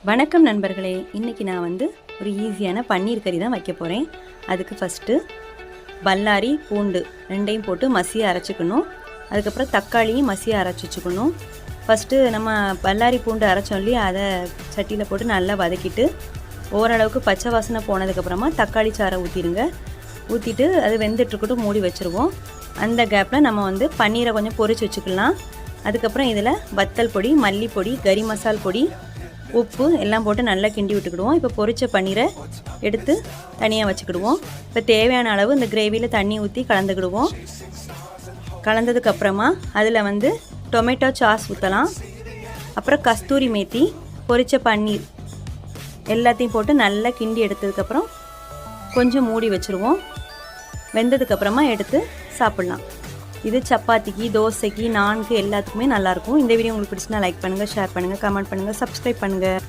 வணக்கம் நண்பர்களே, இன்றைக்கி நான் ஒரு ஈஸியான பன்னீர் கறி தான் வைக்க போகிறேன். அதுக்கு ஃபஸ்ட்டு பல்லாரி பூண்டு ரெண்டையும் போட்டு மசியாக அரைச்சிக்கணும். அதுக்கப்புறம் தக்காளியும் மசியாக அரைச்சி வச்சுக்கணும். ஃபஸ்ட்டு நம்ம பல்லாரி பூண்டு அரைச்சோம் இல்லையா, அதை சட்டியில் போட்டு நல்லா வதக்கிட்டு ஓரளவுக்கு பச்சை வாசனை போனதுக்கப்புறமா தக்காளி சாறை ஊற்றிடுங்க. ஊற்றிட்டு அது வெந்துட்டுருக்கட்டும், மூடி வச்சுருவோம். அந்த கேப்பில் நம்ம பன்னீரை கொஞ்சம் பொரிச்சு வச்சுக்கலாம். அதுக்கப்புறம் இதில் வத்தல் பொடி, மல்லிப்பொடி, கறி மசால் பொடி, உப்பு எல்லாம் போட்டு நல்லா கிண்டி விட்டுக்கிடுவோம். இப்போ பொரிச்ச பன்னீரை எடுத்து தனியாக வச்சுக்கிடுவோம். இப்போ தேவையான அளவு இந்த கிரேவியில் தண்ணி ஊற்றி கலந்துக்கிடுவோம். கலந்ததுக்கப்புறமா அதில் டொமேட்டோ சாஸ் ஊற்றலாம். அப்புறம் கஸ்தூரி மேத்தி, பொரிச்ச பன்னீர் எல்லாத்தையும் போட்டு நல்லா கிண்டி எடுத்ததுக்கப்புறம் கொஞ்சம் மூடி வச்சுருவோம். வெந்ததுக்கப்புறமா எடுத்து சாப்பிட்லாம். இது சப்பாத்திக்கு, தோசைக்கு, நான்கு எல்லாத்துக்குமே நல்லாயிருக்கும். இந்த வீடியோ உங்களுக்கு பிடிச்சினா லைக் பண்ணுங்கள், ஷேர் பண்ணுங்கள், கமெண்ட் பண்ணுங்கள், சப்ஸ்கிரைப் பண்ணுங்கள்.